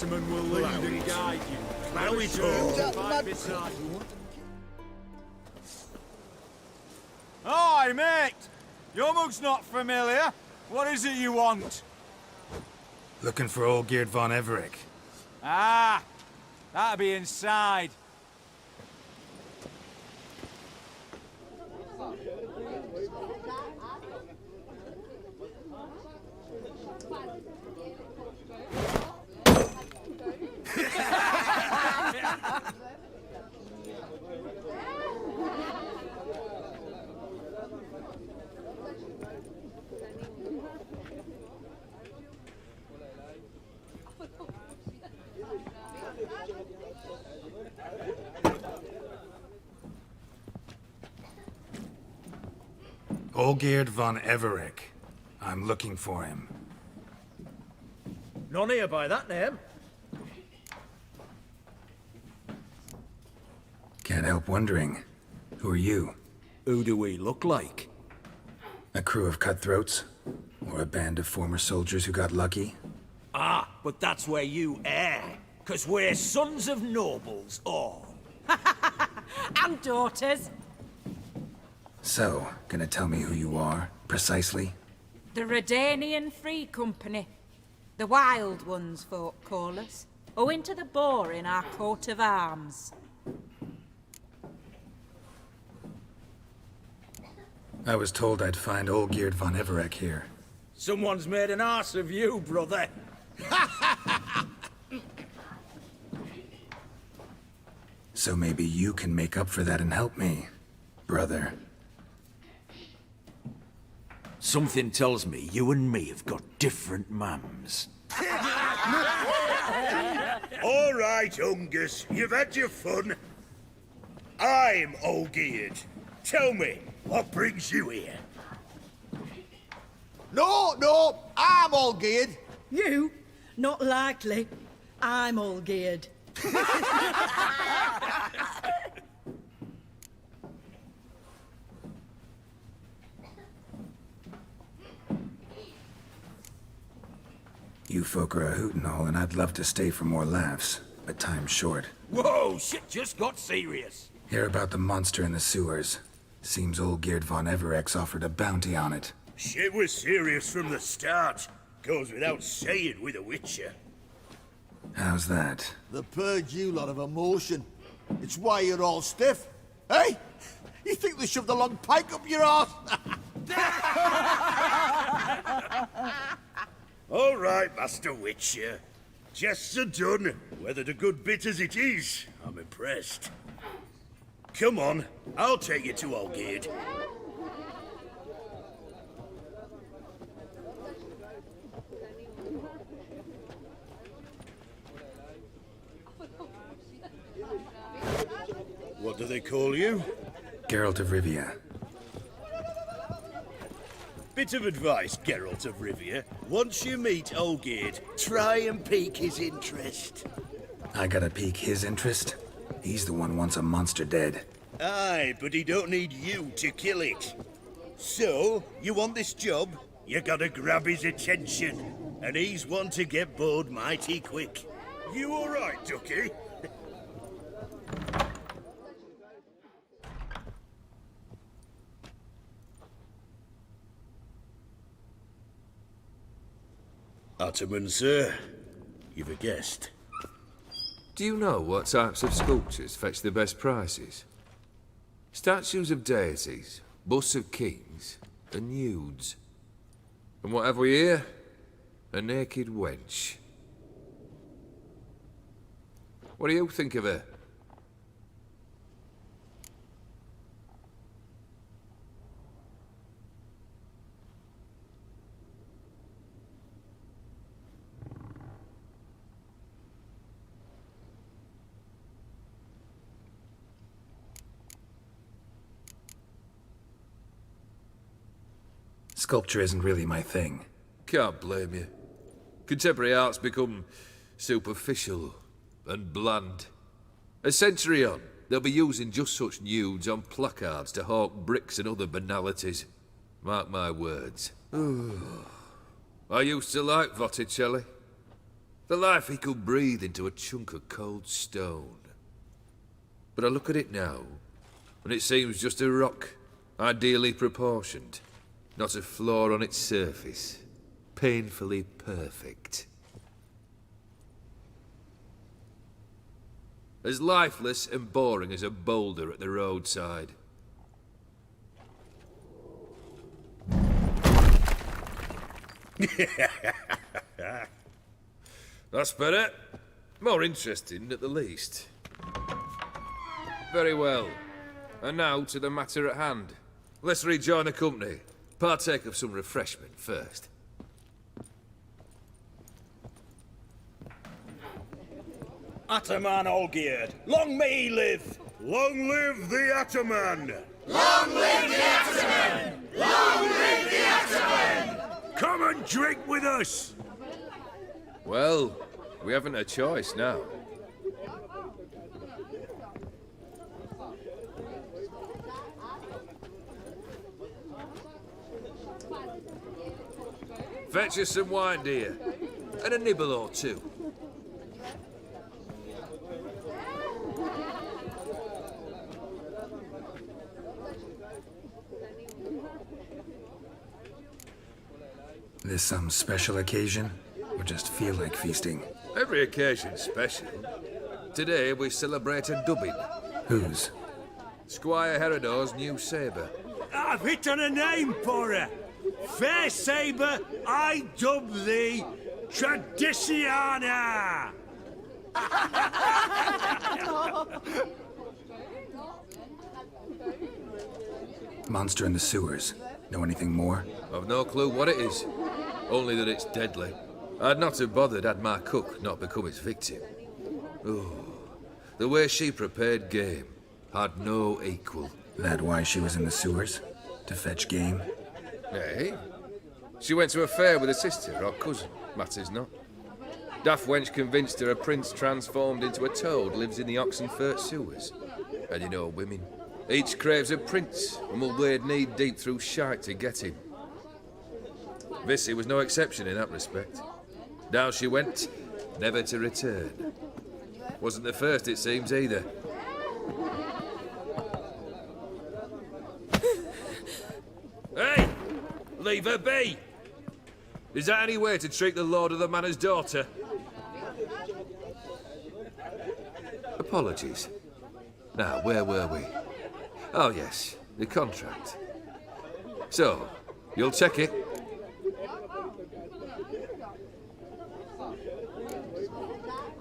Atman will lead and guide you. Plow it all. Right beside you. Hi, mate! Your mug's not familiar. What is it you want? Looking for old Geert von Everec. Ah! That'll be inside. Olgierd von Everec. I'm looking for him. None here by that name. Can't help wondering. Who are you? Who do we look like? A crew of cutthroats? Or a band of former soldiers who got lucky? Ah, but that's where you err. 'Cause we're sons of nobles, all. And daughters. So, gonna tell me who you are, precisely? The Redanian Free Company. The Wild Ones, folk call us. Owing to the boar in our coat of arms. I was told I'd find Olgierd von Everec here. Someone's made an arse of you, brother. So maybe you can make up for that and help me, brother. Something tells me you and me have got different mums. All right, Ungus, you've had your fun. I'm Olgierd. Tell me, what brings you here? No, I'm all geared. You? Not likely. I'm all geared. You folk are a hoot and all, and I'd love to stay for more laughs, but time's short. Whoa, shit just got serious. Hear about the monster in the sewers. Seems Olgierd von Everec's offered a bounty on it. Shit was serious from the start. Goes without saying with a Witcher. How's that? The purge you lot of emotion. It's why you're all stiff. Hey? You think they shoved a long pike up your arse? All right, Master Witcher. Jests are done. Whether the good bit as it is, I'm impressed. Come on, I'll take you to Olgierd. What do they call you? Geralt of Rivia. Bit of advice, Geralt of Rivia. Once you meet Olgierd, try and pique his interest. I gotta pique his interest? He's the one wants a monster dead. Aye, but he don't need you to kill it. So, you want this job? You gotta grab his attention. And he's one to get bored mighty quick. You alright, Ducky? Ataman, sir. You've a guest. Do you know what types of sculptures fetch the best prices? Statues of deities, busts of kings, and nudes. And what have we here? A naked wench. What do you think of her? Sculpture isn't really my thing. Can't blame you. Contemporary art's become superficial and bland. A century on, they'll be using just such nudes on placards to hawk bricks and other banalities. Mark my words. I used to like Botticelli. The life he could breathe into a chunk of cold stone. But I look at it now, and it seems just a rock, ideally proportioned. Not a flaw on its surface. Painfully perfect. As lifeless and boring as a boulder at the roadside. That's better. More interesting, at the least. Very well. And now to the matter at hand. Let's rejoin the company. Partake of some refreshment first. Ataman Olgierd, long may he live! Long live the Ataman! Long live the Ataman! Long live the Ataman! Come and drink with us! Well, we haven't a choice now. Fetch us some wine, dear. And a nibble or two. This some special occasion? Or just feel like feasting? Every occasion's special. Today we celebrate a dubbing. Whose? Squire Herodor's new sabre. I've hit on a name for her! Fair Sabre, I dub thee Tradiciana! Monster in the sewers. Know anything more? I've no clue what it is. Only that it's deadly. I'd not have bothered had my cook not become its victim. Oh, the way she prepared game had no equal. That why she was in the sewers? To fetch game? Eh? She went to a fair with a sister or cousin, matters not. Daft wench convinced her a prince transformed into a toad lives in the Oxenfurt sewers. And you know women. Each craves a prince and will wade knee-deep through shite to get him. Vissy was no exception in that respect. Down she went, never to return. Wasn't the first, it seems, either. Hey! Leave her be! Is that any way to treat the lord of the manor's daughter? Apologies. Now, where were we? Oh, yes, the contract. So, you'll check it?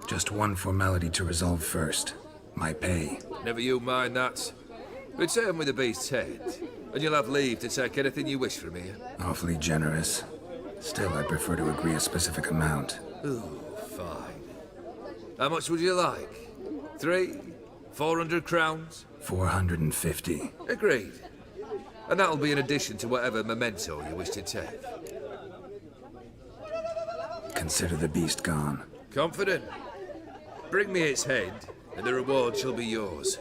Just one formality to resolve first. My pay. Never you mind that. Return with the beast's head, and you'll have leave to take anything you wish from here. Awfully generous. Still, I'd prefer to agree a specific amount. Ooh, fine. How much would you like? 400 crowns? 450. Agreed. And that'll be in addition to whatever memento you wish to take. Consider the beast gone. Confident? Bring me its head, and the reward shall be yours.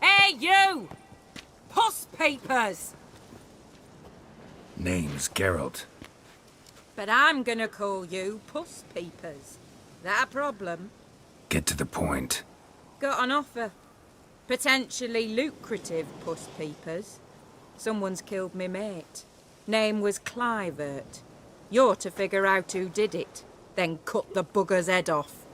Hey, you! Puss papers! Name's Geralt. But I'm gonna call you Puss Peepers. That a problem? Get to the point. Got an offer. Potentially lucrative Puss Peepers. Someone's killed me mate. Name was Clivert. You're to figure out who did it, then cut the bugger's head off.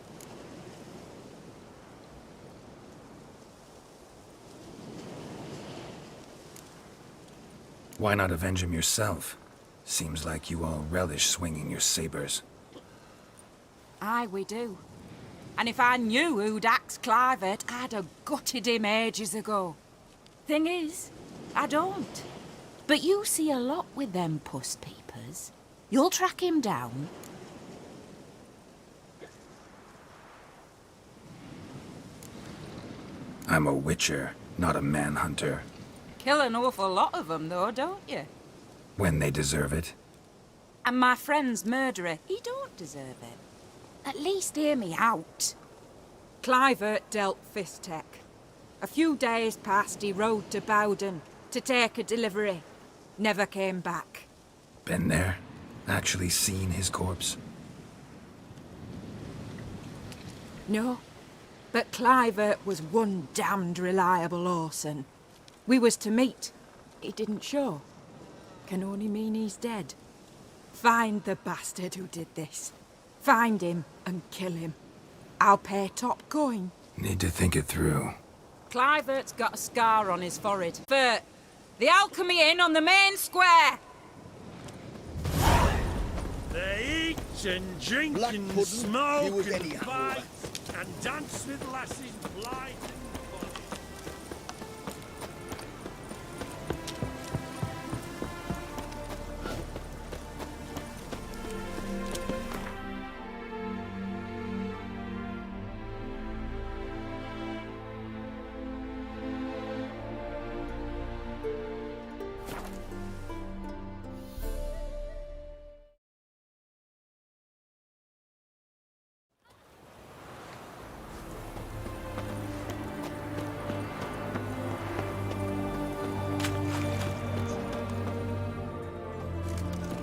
Why not avenge him yourself? Seems like you all relish swinging your sabers. Aye, we do. And if I knew who'd axed Clivert, I'd have gutted him ages ago. Thing is, I don't. But you see a lot with them Puss Peepers. You'll track him down. I'm a witcher, not a manhunter. Kill an awful lot of them, though, don't you? When they deserve it. And my friend's murderer, he don't deserve it. At least hear me out. Clivert dealt Fistek. A few days past, he rode to Bowden to take a delivery. Never came back. Been there? Actually seen his corpse? No, but Clivert was one damned reliable Orson. We was to meet. He didn't show. Can only mean he's dead. Find the bastard who did this. Find him and kill him. I'll pay top coin. Need to think it through. Clivert's got a scar on his forehead. For the Alchemy Inn on the main square. They eat and drink Black and pudding, smoke you was and anyhow. fight and dance with lasses blind and bonny.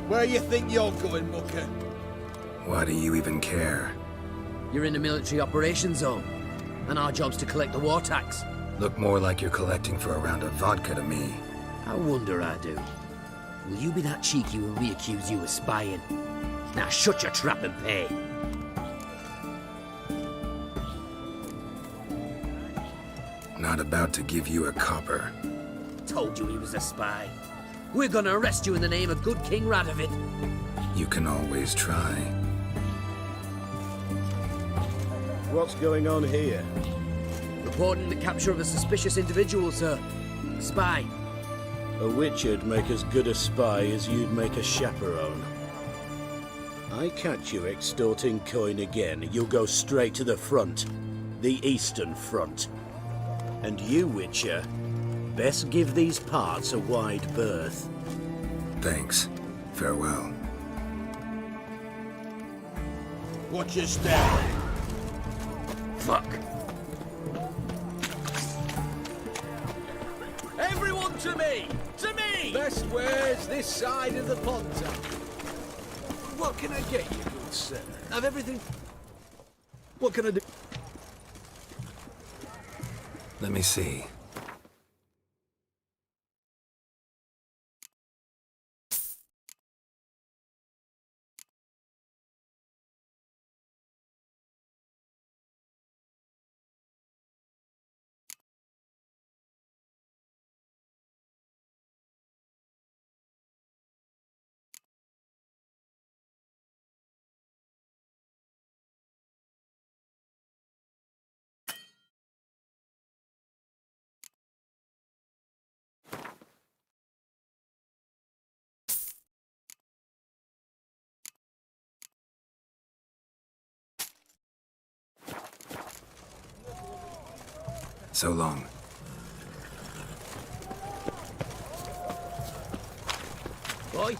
Where you think you're going, Mucker? Why do you even care? You're in the military operations zone, and our job's to collect the war tax. Look more like you're collecting for a round of vodka to me. I wonder I do. Will you be that cheeky when we accuse you of spying? Now shut your trap and pay. Not about to give you a copper. Told you he was a spy. We're gonna arrest you in the name of good King Radovid. You can always try. What's going on here? Reporting the capture of a suspicious individual, sir. A spy. A witcher'd make as good a spy as you'd make a chaperone. I catch you extorting coin again, you'll go straight to the front. The Eastern Front. And you, Witcher, best give these parts a wide berth. Thanks. Farewell. Watch your step. Fuck. Everyone to me! To me! Best wares this side of the Ponta. What can I get you, good sir? Have everything... What can I do? Let me see. So long. Boy,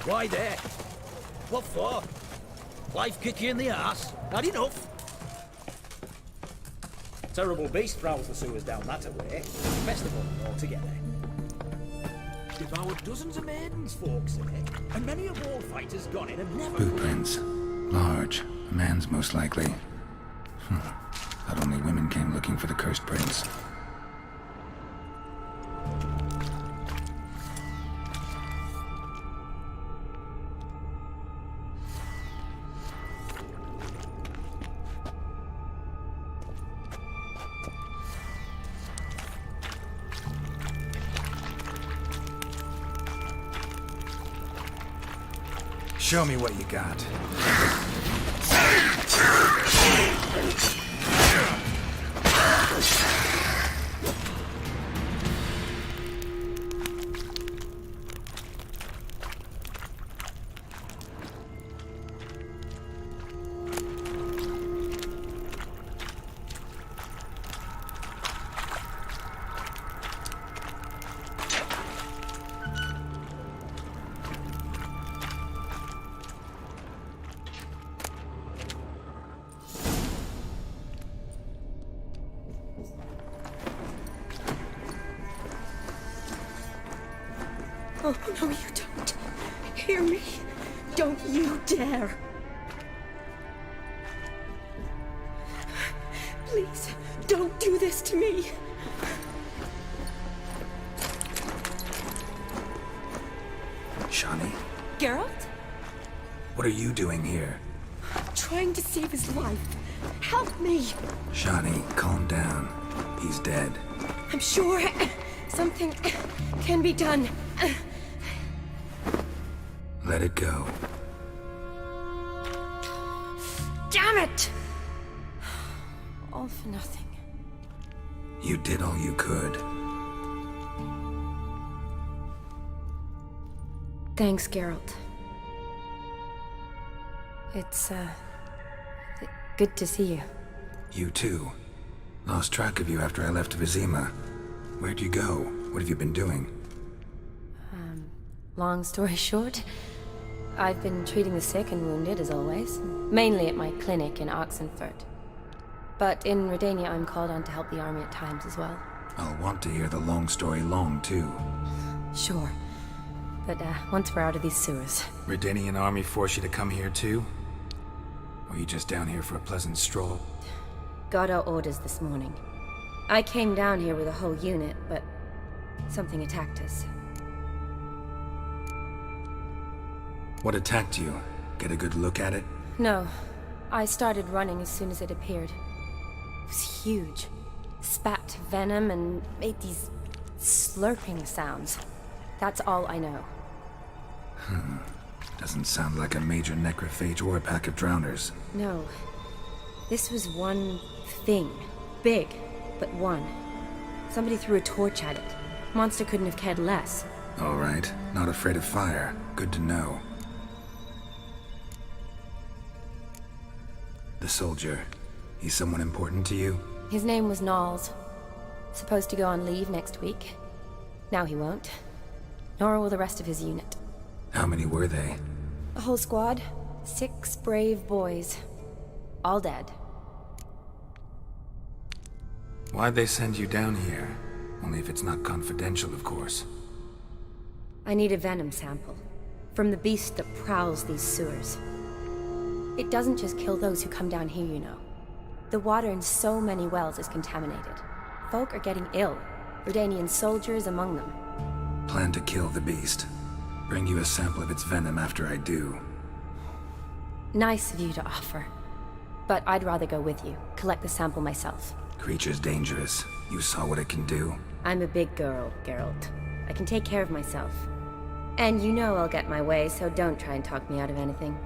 why there? What for? Life kick you in the arse? Had enough? Terrible beast prowls the sewers down that away. Festival altogether. Devoured dozens of maidens, folks say, and many a war fighter's gone in and never... Footprints. Large. A man's most likely. Thought only women came looking for the cursed prince. Show me what you got. Oh, no, you don't. Hear me. Don't you dare. Please, don't do this to me. Shani, Geralt? what are you doing here? Trying to save his life. Help me. Shani, calm down. He's dead. I'm sure something can be done. Let it go. Damn it! All for nothing. You did all you could. Thanks, Geralt. It's, good to see you. You too. Lost track of you after I left Vizima. Where'd you go? What have you been doing? Long story short, I've been treating the sick and wounded, as always. Mainly at my clinic in Oxenfurt. But in Redania, I'm called on to help the army at times as well. I'll want to hear the long story long, too. Sure. But, once we're out of these sewers. Redanian army force you to come here, too? Or you just down here for a pleasant stroll? Got our orders this morning. I came down here with a whole unit, but something attacked us. What attacked you? Get a good look at it? No. I started running as soon as it appeared. It was huge. Spat venom and made these slurping sounds. That's all I know. Doesn't sound like a major necrophage or a pack of drowners. No. This was one thing. Big, but one. Somebody threw a torch at it. Monster couldn't have cared less. All right. Not afraid of fire. Good to know. The soldier. He's someone important to you? His name was Knowles. Supposed to go on leave next week. Now he won't. Nor will the rest of his unit. How many were they? A whole squad. 6 brave boys. All dead. Why'd they send you down here? Only if it's not confidential, of course. I need a venom sample. From the beast that prowls these sewers. It doesn't just kill those who come down here, you know. The water in so many wells is contaminated. Folk are getting ill. Redanian soldiers among them. Plan to kill the beast. Bring you a sample of its venom after I do. Nice of you to offer. But I'd rather go with you. Collect the sample myself. Creature's dangerous. You saw what it can do. I'm a big girl, Geralt. I can take care of myself. And you know I'll get my way, so don't try and talk me out of anything.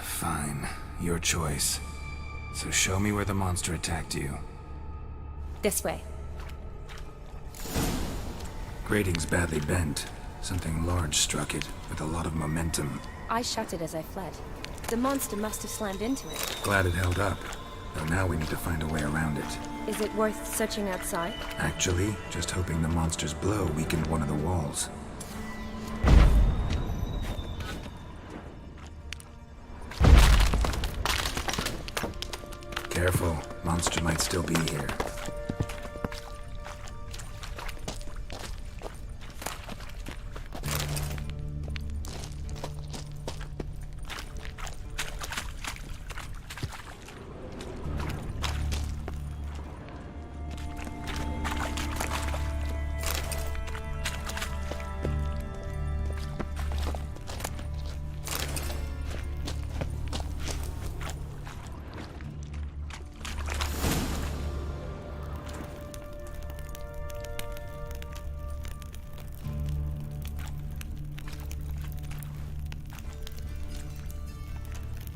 Fine. Your choice. So show me where the monster attacked you. This way. Grating's badly bent. Something large struck it, with a lot of momentum. I shut it as I fled. The monster must have slammed into it. Glad it held up. Though now we need to find a way around it. Is it worth searching outside? Actually, just hoping the monster's blow weakened one of the walls. Careful, monster might still be here.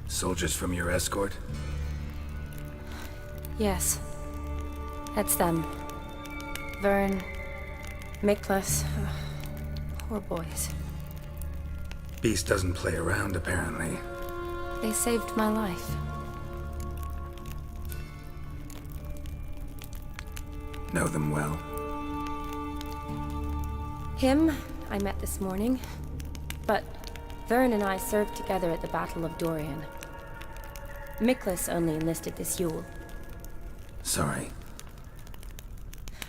Soldiers from your escort? Yes. That's them. Vern, Miklas. Poor boys. Beast doesn't play around, apparently. They saved my life. Know them well. Him, I met this morning. But Vern and I served together at the Battle of Dorian. Miklas only enlisted this Yule. Sorry.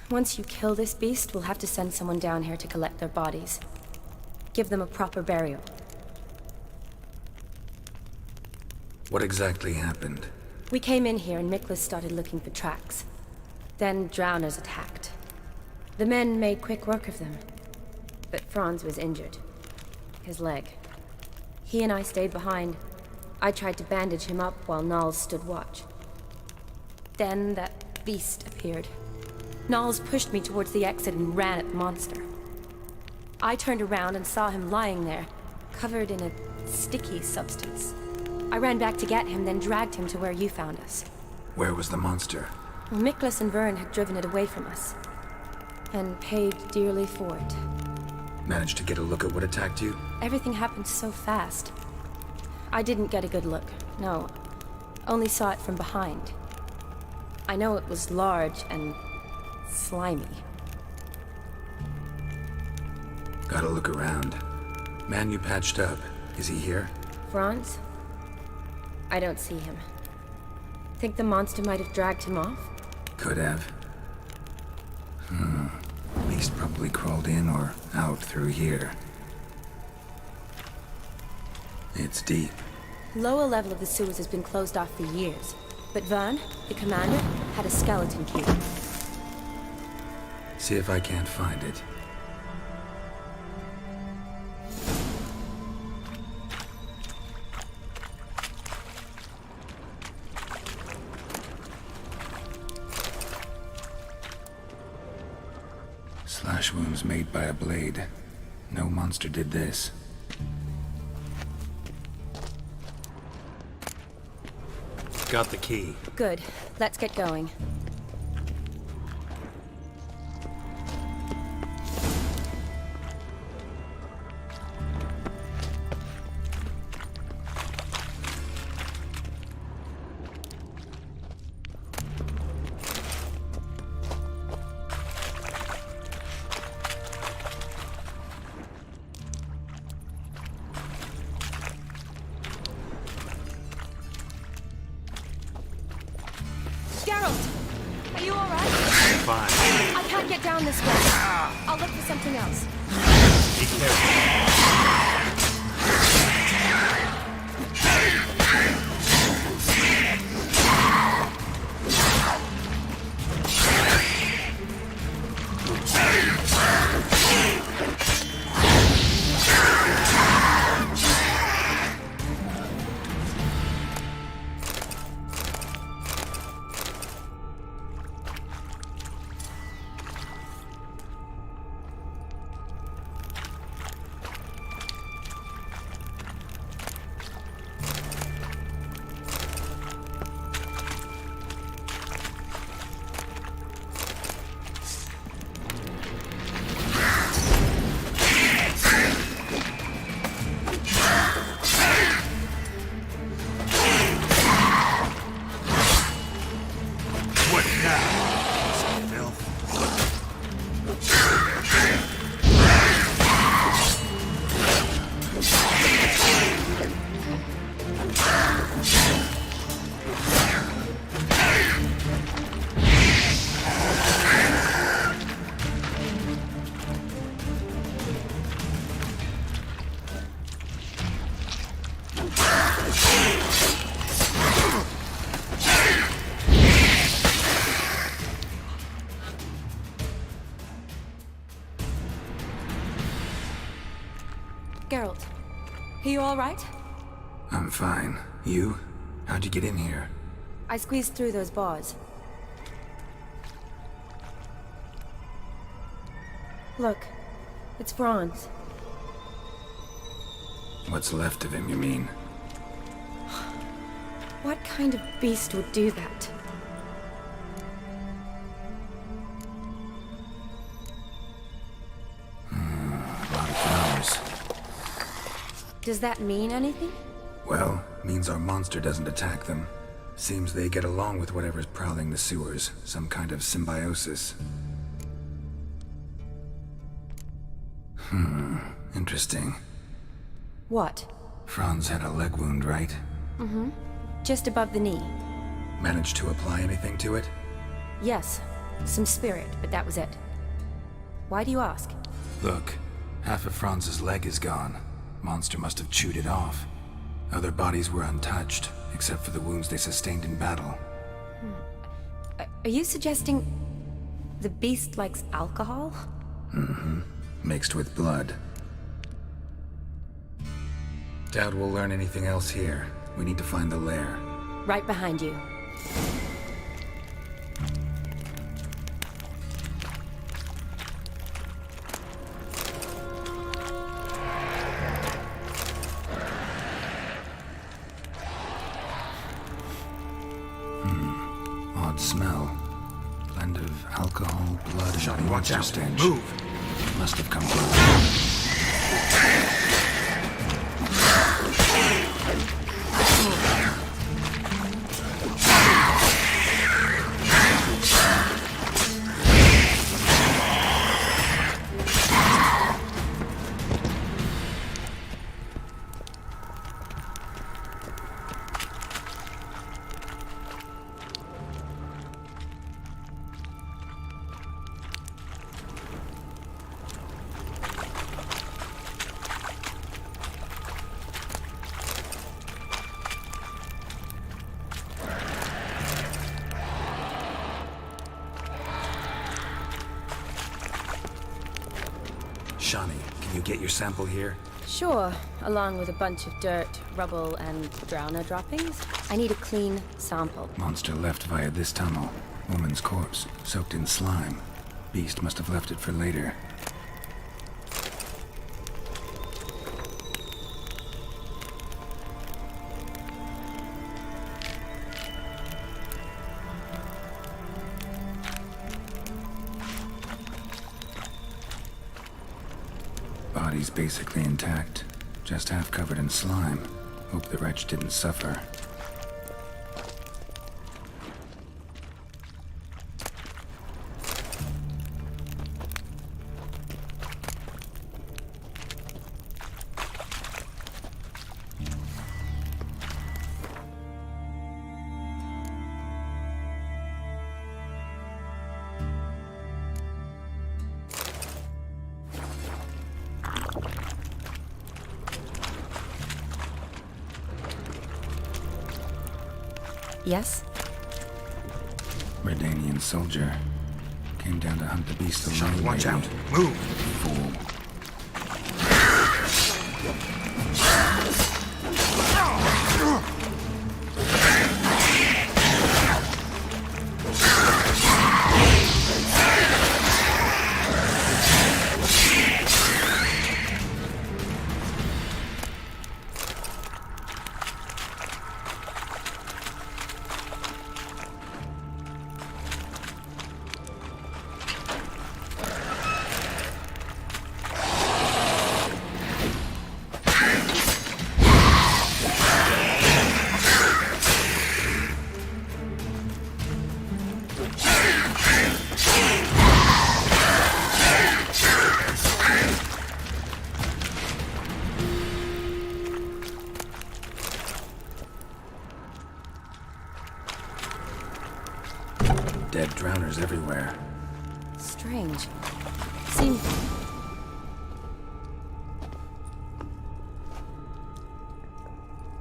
Once you kill this beast, we'll have to send someone down here to collect their bodies. Give them a proper burial. What exactly happened? We came in here and Miklas started looking for tracks. Then drowners attacked. The men made quick work of them. But Franz was injured. His leg. He and I stayed behind. I tried to bandage him up while Nals stood watch. Then that beast appeared. Nals pushed me towards the exit and ran at the monster. I turned around and saw him lying there, covered in a sticky substance. I ran back to get him, then dragged him to where you found us. Where was the monster? Miklas and Vern had driven it away from us. And paid dearly for it. Managed to get a look at what attacked you? Everything happened so fast. I didn't get a good look, no. Only saw it from behind. I know it was large and slimy. Gotta look around. Man you patched up, is he here? Franz? I don't see him. Think the monster might have dragged him off? Could have. Beast probably crawled in or out through here. It's deep. Lower level of the sewers has been closed off for years. But Vern, the commander, had a skeleton key. See if I can't find it. Slash wounds made by a blade. No monster did this. Got the key. Good. Let's get going. Geralt! Are you alright? Fine. I can't get down this way. I'll look for something else. Be careful. Geralt, are you all right? I'm fine. You? How'd you get in here? I squeezed through those bars. Look, it's Franz. What's left of him, you mean? What kind of beast would do that? A lot of flowers. Does that mean anything? Well, means our monster doesn't attack them. Seems they get along with whatever's prowling the sewers. Some kind of symbiosis. Interesting. What? Franz had a leg wound, right? Mm-hmm. Just above the knee. Managed to apply anything to it? Yes, some spirit, but that was it. Why do you ask? Look, half of Franz's leg is gone. Monster must have chewed it off. Other bodies were untouched, except for the wounds they sustained in battle. Are you suggesting the beast likes alcohol? Mm-hmm. Mixed with blood. Doubt we'll learn anything else here. We need to find the lair. Right behind you. Odd smell. Blend of alcohol, blood, and watch monster out. stench. Move. Must have come from... Shani, can you get your sample here? Sure, along with a bunch of dirt, rubble, and drowner droppings. I need a clean sample. Monster left via this tunnel. Woman's corpse, soaked in slime. Beast must have left it for later. Body's basically intact, just half covered in slime. Hope the wretch didn't suffer. Yes? Redanian soldier. Came down to hunt the beast alone. Shani, watch maybe. out. Move. Fool. Dead drowners everywhere. Strange. Seems...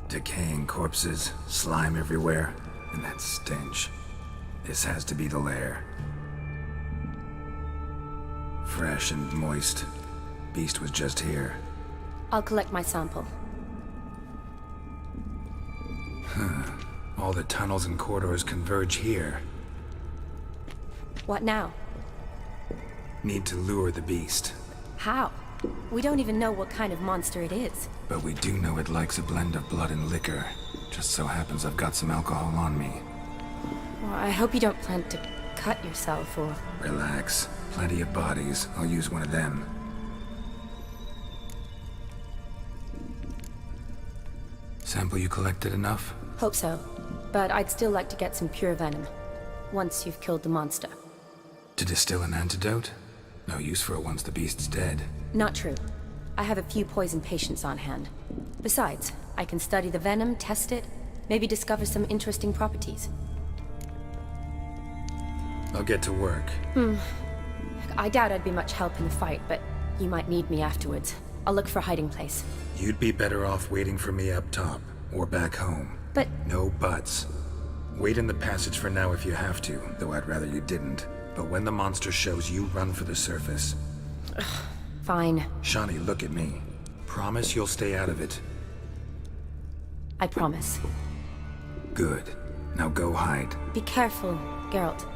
Decaying corpses, slime everywhere, and that stench. This has to be the lair. Fresh and moist. Beast was just here. I'll collect my sample. All the tunnels and corridors converge here. What now? Need to lure the beast. How? We don't even know what kind of monster it is. But we do know it likes a blend of blood and liquor. Just so happens I've got some alcohol on me. Well, I hope you don't plan to cut yourself or... Relax. Plenty of bodies. I'll use one of them. Sample you collected enough? Hope so. But I'd still like to get some pure venom. Once you've killed the monster. To distill an antidote? No use for it once the beast's dead. Not true. I have a few poison patients on hand. Besides, I can study the venom, test it, maybe discover some interesting properties. I'll get to work. I doubt I'd be much help in the fight, but you might need me afterwards. I'll look for a hiding place. You'd be better off waiting for me up top, or back home. But... No buts. Wait in the passage for now if you have to, though I'd rather you didn't. But when the monster shows, you run for the surface. Fine. Shani, look at me. Promise you'll stay out of it. I promise. Good. Now go hide. Be careful, Geralt.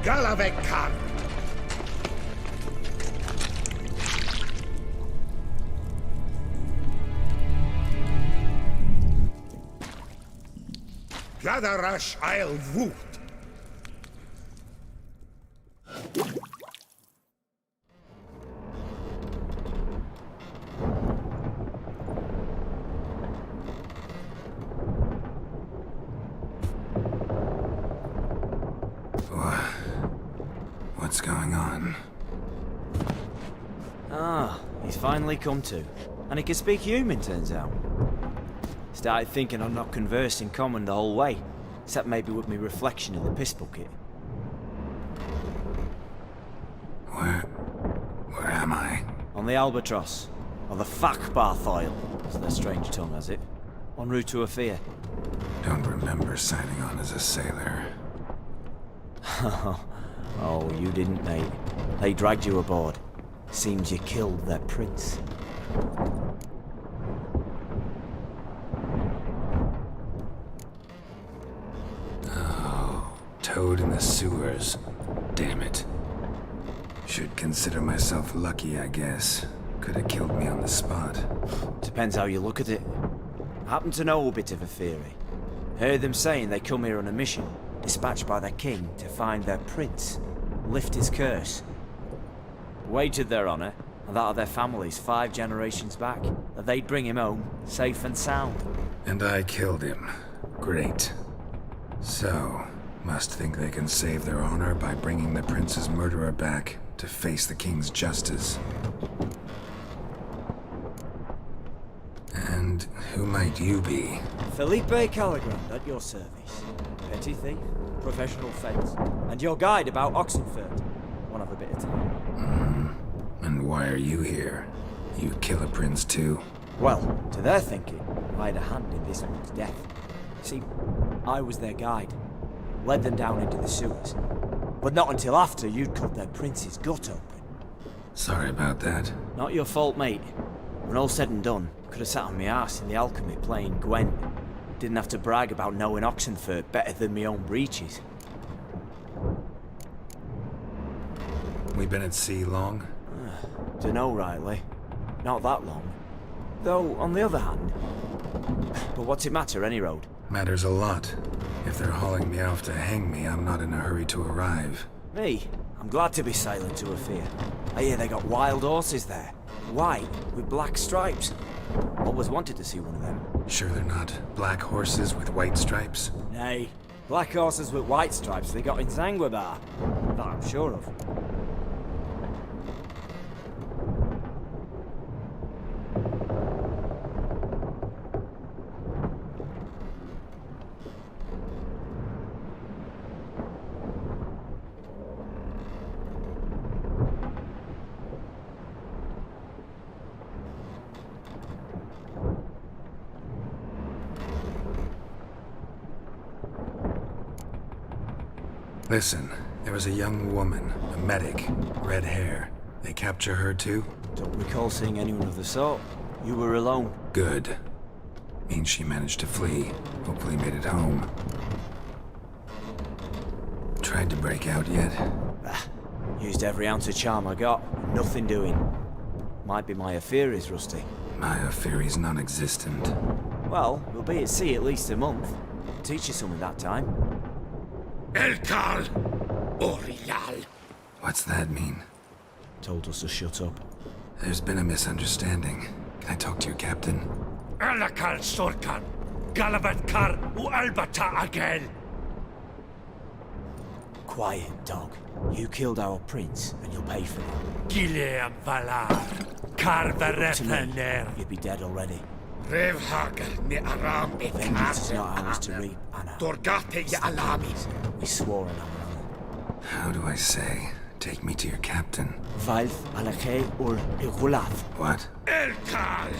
Galavekar! Gladarash I'll Woot! What's going on? Ah, he's finally come to. And he can speak human, turns out. Started thinking I'm not conversed in common the whole way, except maybe with me reflection in the piss bucket. Where am I? On the Albatross, or the Fakbarthoil, as their strange tongue has it, en route to Afir. Don't remember signing on as a sailor. Oh, you didn't, mate. They dragged you aboard. Seems you killed their prince. Oh, Toad in the sewers. Damn it. Should consider myself lucky, I guess. Could have killed me on the spot. Depends how you look at it. I happen to know a bit of a theory. Heard them saying they come here on a mission, dispatched by their king to find their prince, lift his curse. Wagered their honour, and that of their families 5 generations back, that they'd bring him home, safe and sound. And I killed him. Great. So, must think they can save their honor by bringing the prince's murderer back to face the king's justice. And who might you be? Felipe Calagrand at your service. Petty thief, professional fence, and your guide about Oxenfurt. Wanna have a bit of time? And why are you here? You kill a prince too? Well, to their thinking, I had a hand in this one's death. See, I was their guide. Led them down into the sewers. But not until after you'd cut their prince's gut open. Sorry about that. Not your fault, mate. When all said and done, could have sat on my arse in the alchemy playing Gwent. Didn't have to brag about knowing Oxenfurt better than my own breeches. We been at sea long? Dunno rightly. Not that long. Though, on the other hand... But what's it matter, any road? Matters a lot. If they're hauling me off to hang me, I'm not in a hurry to arrive. Me? I'm glad to be sailing to Afir. I hear they got wild horses there. White, with black stripes. Always wanted to see one of them. Sure they're not black horses with white stripes? Nay, black horses with white stripes they got in Zanguebar. That I'm sure of. Listen, there was a young woman, a medic, red hair. They capture her too? Don't recall seeing anyone of the sort. You were alone. Good. Means she managed to flee. Hopefully made it home. Tried to break out yet? Used every ounce of charm I got. Nothing doing. Might be my Afiri's rusty. My Afiri's non-existent. Well, we'll be at sea at least a month. Teach you something that time. Elkal! Orial! What's that mean? Told us to shut up. There's been a misunderstanding. Can I talk to your captain? Alakal Sorkan! Galabat Kar u Albata Agel! Quiet, dog. You killed our prince, and you'll pay for that. Gileam Valar! Kar Varefaner! You'd be dead already. Rev Hagar ni Aram Vengeance is not ours to reap, Anna. Dorgate ya Alami! We swore on our honor. How do I say? Take me to your captain. Valf Alakhe ur Igulath. What? Elkal!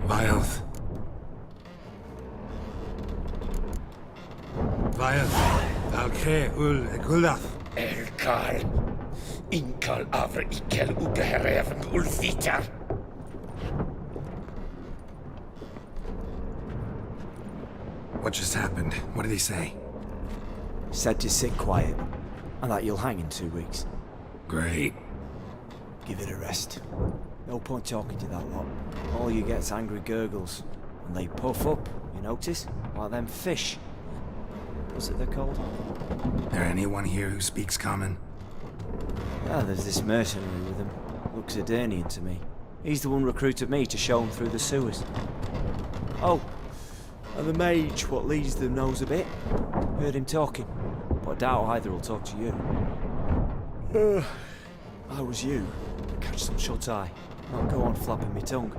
Vilth. Vilth. Alkhe ul Igulath. Elkal! Inkal Avre Ikel Ugehereven What just happened? What did he say? Said to sit quiet, and that you'll hang in 2 weeks. Great. Give it a rest. No point talking to that lot. All you get's angry gurgles. And they puff up, you notice? Like them fish. What's it they're called? There anyone here who speaks common? Ah, there's this mercenary with him. Looks Aedirnian to me. He's the one recruited me to show him through the sewers. Oh, and the mage what leads them knows a bit. Heard him talking, but I doubt either will talk to you. I was you. Catch some shut-eye. Not go on flapping me tongue.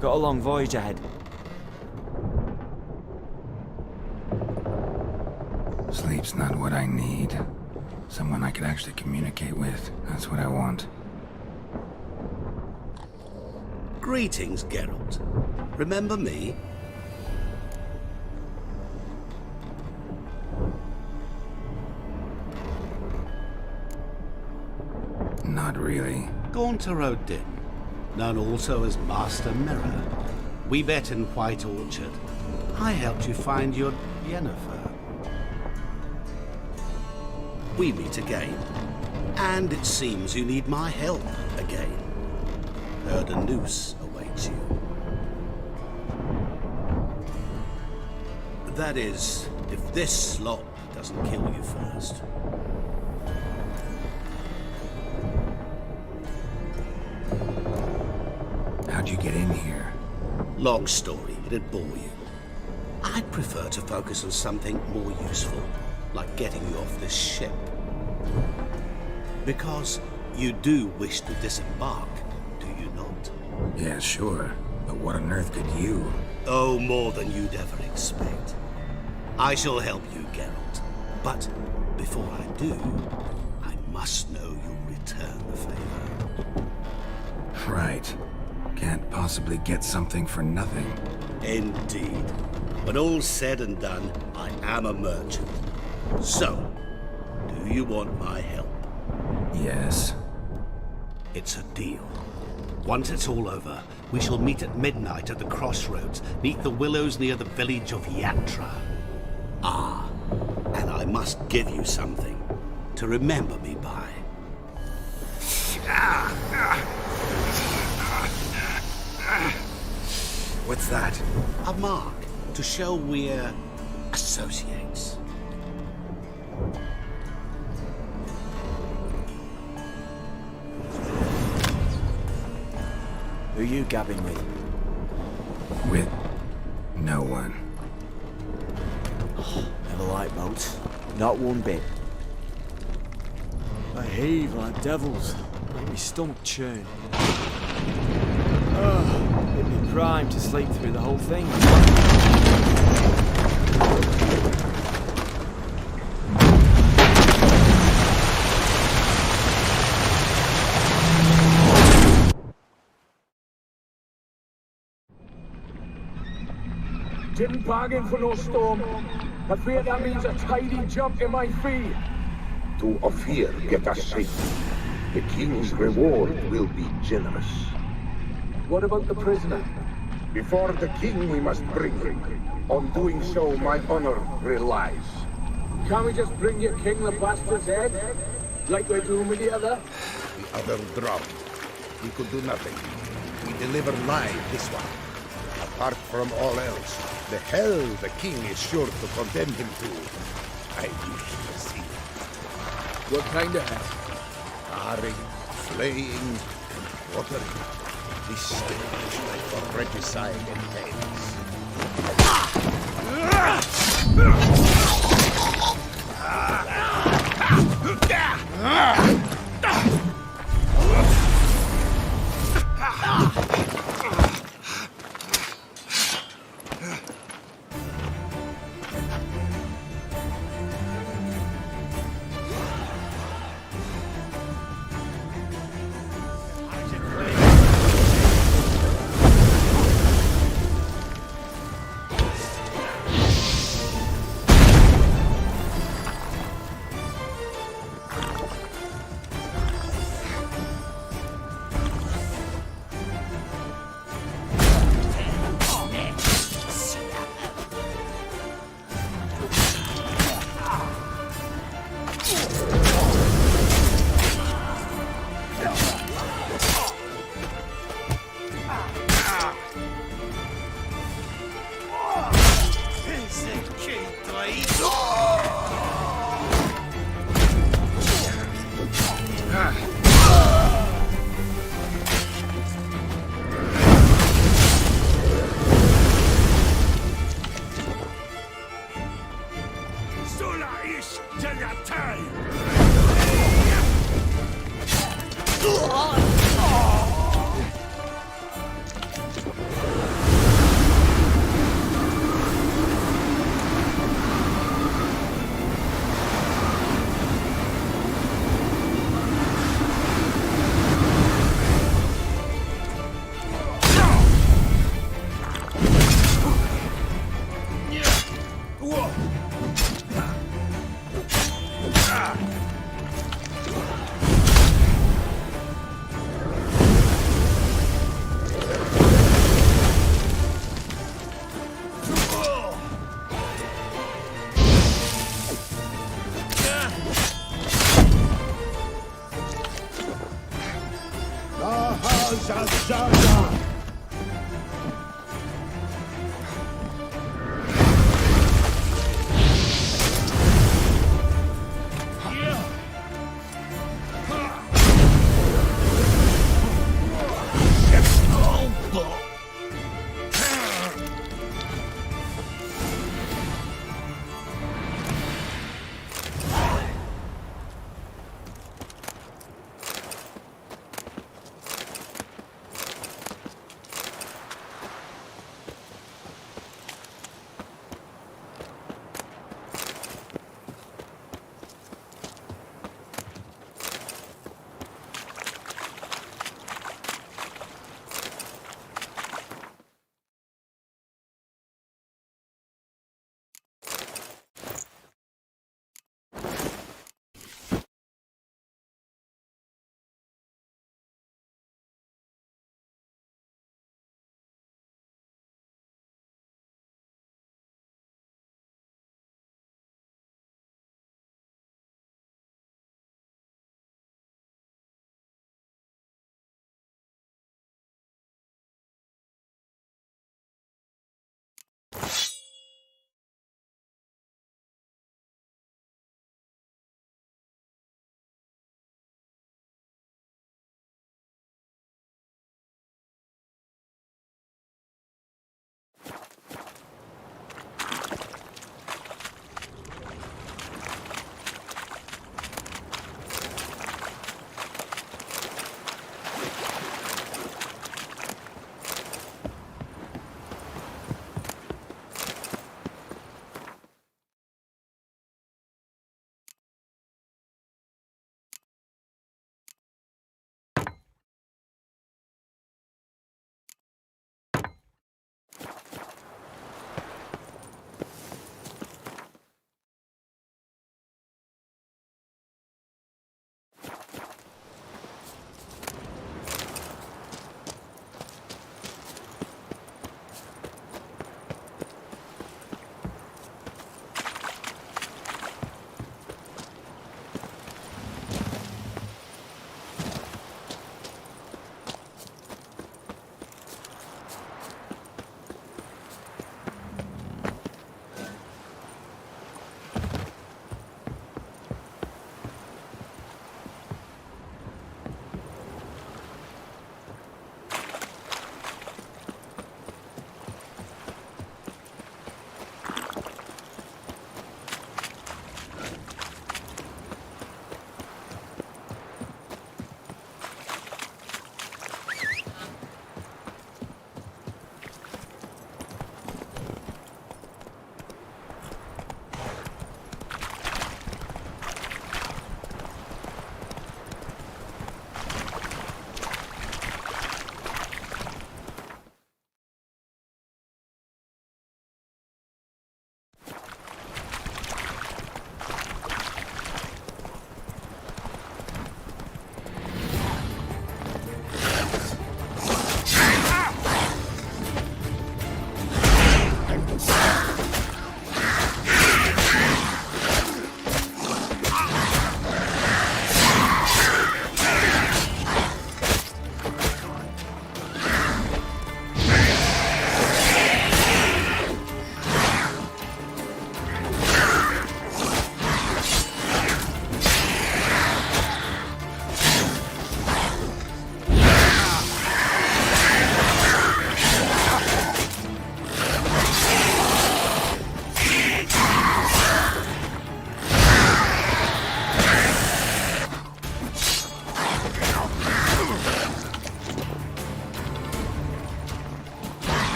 Got a long voyage ahead. Sleep's not what I need. Someone I could actually communicate with. That's what I want. Greetings, Geralt. Remember me? Not really. Gaunter O'Din, known also as Master Mirror. We met in White Orchard. I helped you find your Yennefer. We meet again. And it seems you need my help again. Heard a noose awaits you. That is, if this slop doesn't kill you first. How'd you get in here? Long story, it'd bore you. I'd prefer to focus on something more useful, like getting you off this ship. Because you do wish to disembark, do you not? Yeah, sure. But what on earth could you? Oh, more than you'd ever expect. I shall help you, Geralt. But before I do, I must know you'll return the favor. Right. Can't possibly get something for nothing. Indeed. When all's said and done, I am a merchant. So, do you want my help? Yes. It's a deal. Once it's all over, we shall meet at midnight at the crossroads, neath the willows near the village of Yatra. Ah, and I must give you something to remember me by. What's that? A mark to show we're associates. Who you gabbing with? With no one. Never liked boats. Not one bit. They heave like devils. Make me stomach churn. It'd be prime to sleep through the whole thing. Didn't bargain for no storm. I fear that means a tidy jump in my fee. To Ophir, get us safely. The king's reward will be generous. What about the prisoner? Before the king we must bring him. On doing so, my honor relies. Can't we just bring your king the bastard's head? Like we're doing with the other? The other dropped. We could do nothing. We deliver live this one. Apart from all else, the hell the king is sure to condemn him to. I wish to see. What kind of hell? Tarring, flaying, and quartering. This stage like for regicide and pains.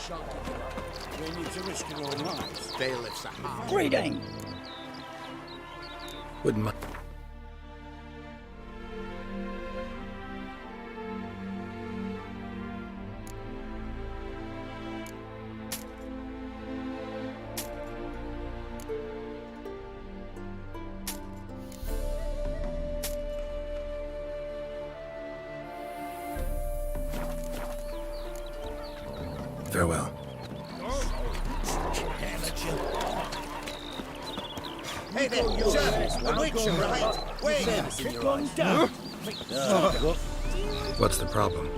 We need to risk your own lives. Bailiffs are hard. Greeting! Wouldn't mind. Farewell. Hey there, sir! The witch, right? Wait! What's the problem?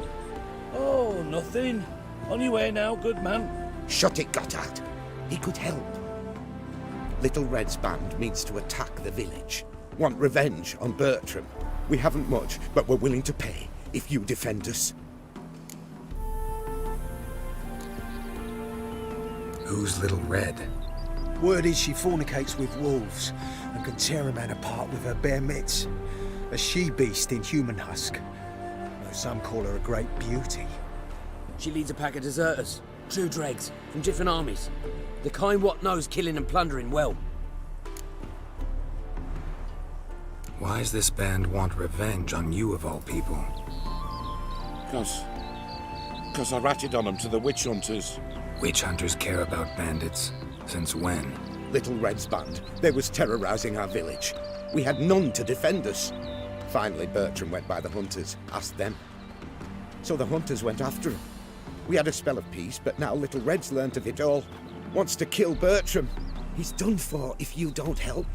Oh, nothing. On your way now, good man. Shut it, Gotthard. He could help. Little Red's band means to attack the village. Want revenge on Bertram. We haven't much, but we're willing to pay if you defend us. Who's Little Red? Word is she fornicates with wolves and can tear a man apart with her bare mitts. A she-beast in human husk. Though some call her a great beauty. She leads a pack of deserters, true dregs, from different armies. The kind what knows killing and plundering well. Why does this band want revenge on you of all people? Because I ratted on them to the witch hunters. Witch hunters care about bandits. Since when? Little Red's band. They was terrorizing our village. We had none to defend us. Finally, Bertram went by the hunters, asked them. So the hunters went after him. We had a spell of peace, but now Little Red's learnt of it all. Wants to kill Bertram. He's done for if you don't help.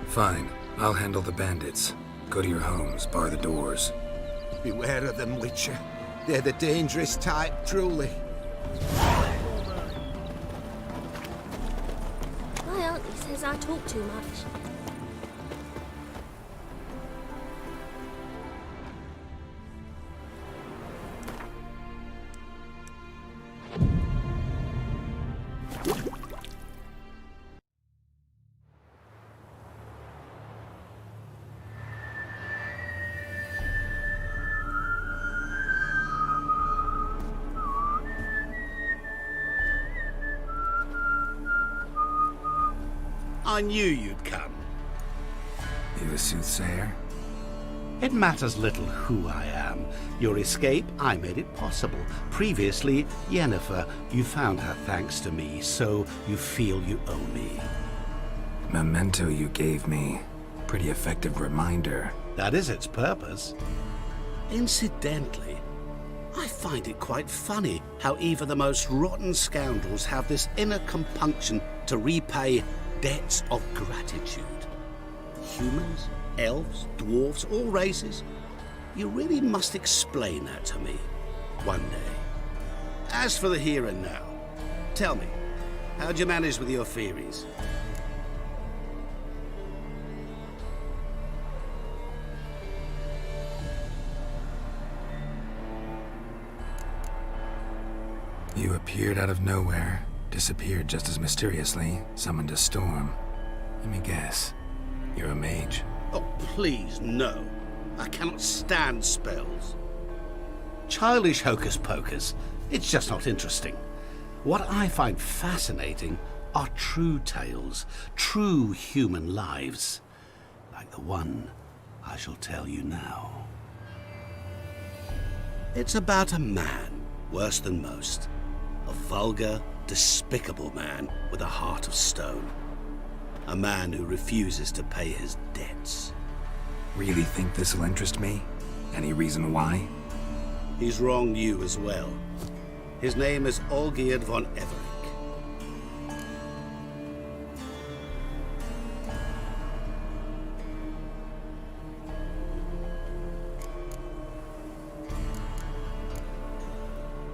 Fine. I'll handle the bandits. Go to your homes, bar the doors. Beware of them, Witcher. They're the dangerous type, truly. My auntie says I talk too much. I knew you'd come. You a soothsayer? It matters little who I am. Your escape, I made it possible. Previously, Yennefer, you found her thanks to me, so you feel you owe me. Memento you gave me. Pretty effective reminder. That is its purpose. Incidentally, I find it quite funny how even the most rotten scoundrels have this inner compunction to repay debts of gratitude. Humans, elves, dwarves, all races. You really must explain that to me one day. As for the here and now, tell me, how'd you manage with your theories? You appeared out of nowhere, disappeared just as mysteriously, summoned a storm. Let me guess. You're a mage. Oh, please, no. I cannot stand spells. Childish hocus pocus. It's just not interesting. What I find fascinating are true tales, true human lives, like the one I shall tell you now. It's about a man, worse than most. A vulgar, despicable man with a heart of stone. A man who refuses to pay his debts. Really think this'll interest me? Any reason why? He's wronged you as well. His name is Olgierd von Everec.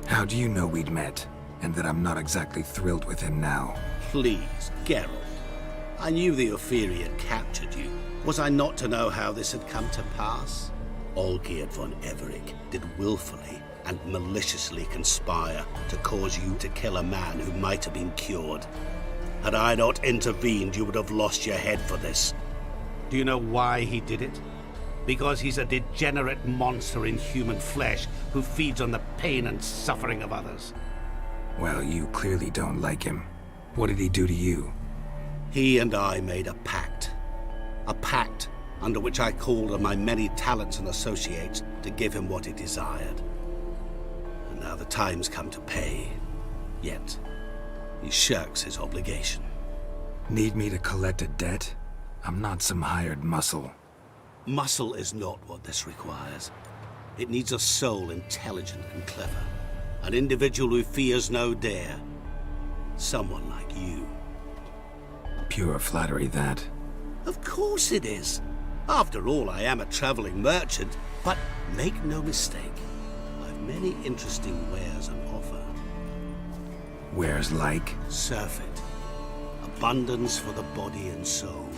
How do you know we'd met, and that I'm not exactly thrilled with him now? Please, Geralt. I knew the Ophiri had captured you. Was I not to know how this had come to pass? Olgierd von Everec did willfully and maliciously conspire to cause you to kill a man who might have been cured. Had I not intervened, you would have lost your head for this. Do you know why he did it? Because he's a degenerate monster in human flesh who feeds on the pain and suffering of others. Well, you clearly don't like him. What did he do to you? He and I made a pact. A pact under which I called on my many talents and associates to give him what he desired. And now the time's come to pay. Yet, he shirks his obligation. Need me to collect a debt? I'm not some hired muscle. Muscle is not what this requires. It needs a soul intelligent and clever. An individual who fears no dare. Someone like you. Pure flattery, that. Of course it is. After all, I am a traveling merchant. But make no mistake, I've many interesting wares on offer. Wares like? Surfeit. Abundance for the body and soul.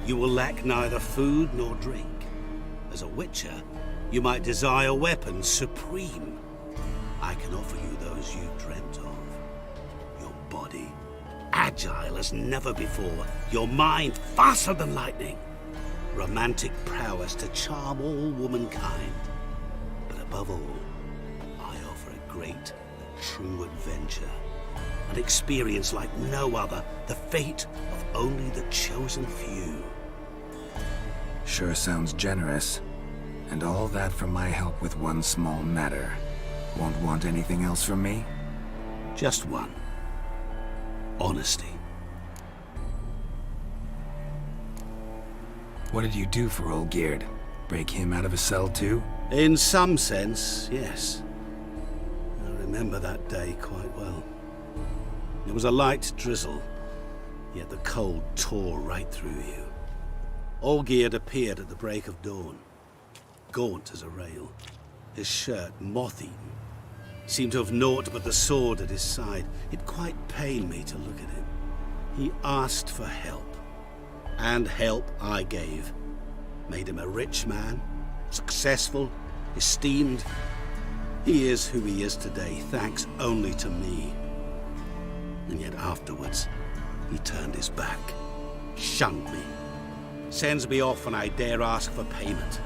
You will lack neither food nor drink. As a witcher, you might desire weapons supreme. I can offer you those you dreamt of. Your body, agile as never before. Your mind, faster than lightning. Romantic prowess to charm all womankind. But above all, I offer a great, true adventure. An experience like no other, the fate of only the chosen few. Sure sounds generous. And all that for my help with one small matter. Won't want anything else from me? Just one. Honesty. What did you do for Olgierd? Break him out of a cell too? In some sense, yes. I remember that day quite well. It was a light drizzle, yet the cold tore right through you. Olgierd appeared at the break of dawn, gaunt as a rail, his shirt moth-eaten. Seemed to have naught but the sword at his side. It quite pained me to look at him. He asked for help, and help I gave. Made him a rich man, successful, esteemed. He is who he is today, thanks only to me. And yet afterwards, he turned his back, shunned me, sends me off when I dare ask for payment.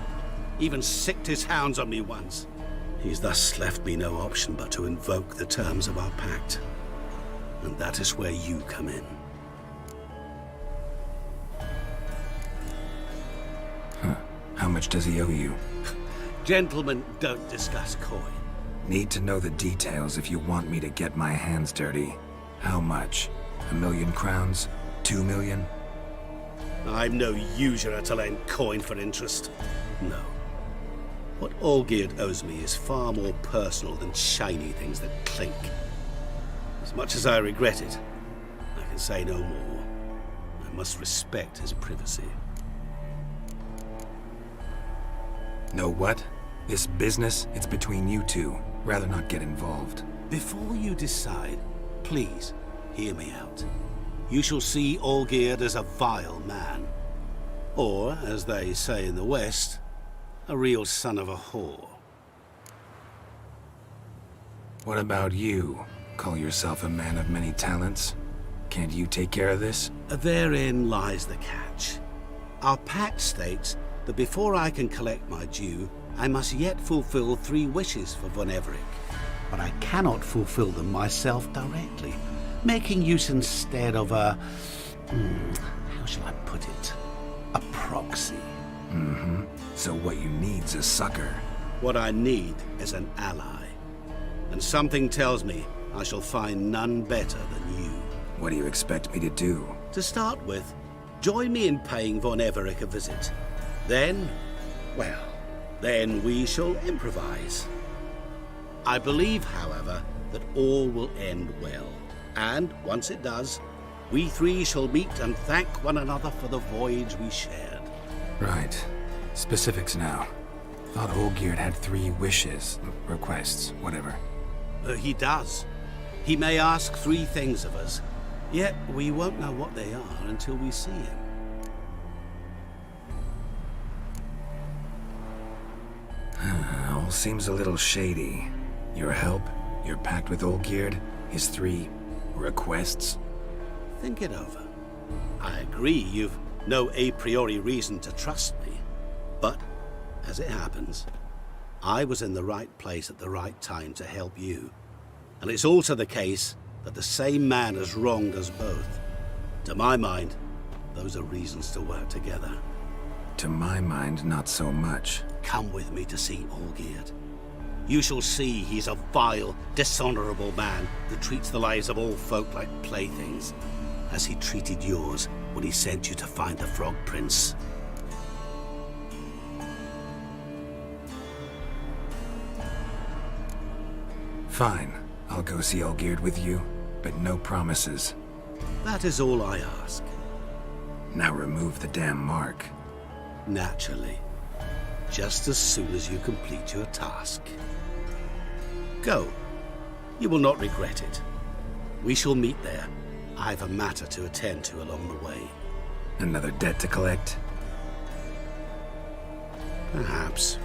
Even sicked his hounds on me once. He's thus left me no option but to invoke the terms of our pact. And that is where you come in. Huh. How much does he owe you? Gentlemen don't discuss coin. Need to know the details if you want me to get my hands dirty. How much? 1,000,000 crowns? 2 million? I'm no usurer to lend coin for interest. No. What Olgierd owes me is far more personal than shiny things that clink. As much as I regret it, I can say no more. I must respect his privacy. Know what? This business, it's between you two. Rather not get involved. Before you decide, please hear me out. You shall see Olgierd as a vile man. Or, as they say in the West, a real son of a whore. What about you? Call yourself a man of many talents? Can't you take care of this? Therein lies the catch. Our pact states that before I can collect my due, I must yet fulfill 3 wishes for Von Everec. But I cannot fulfill them myself directly, making use instead of a... how shall I put it? A proxy. Mm-hmm. So what you need's a sucker. What I need is an ally. And something tells me I shall find none better than you. What do you expect me to do? To start with, join me in paying Von Everec a visit. Then, well, then we shall improvise. I believe, however, that all will end well. And once it does, we 3 shall meet and thank one another for the voyage we shared. Right. Specifics now. Thought Olgierd had 3 wishes, requests, whatever. He does. He may ask 3 things of us, yet we won't know what they are until we see him. All seems a little shady. Your help, your pact with Olgierd, his 3 requests. Think it over. I agree you've no a priori reason to trust me, but as it happens, I was in the right place at the right time to help you. And it's also the case that the same man has wronged us both. To my mind, those are reasons to work together. To my mind, not so much. Come with me to see Olgierd. You shall see he's a vile, dishonorable man that treats the lives of all folk like playthings, as he treated yours when he sent you to find the Frog Prince. Fine. I'll go see Olgierd with you, but no promises. That is all I ask. Now remove the damn mark. Naturally. Just as soon as you complete your task. Go. You will not regret it. We shall meet there. I have a matter to attend to along the way. Another debt to collect? Perhaps.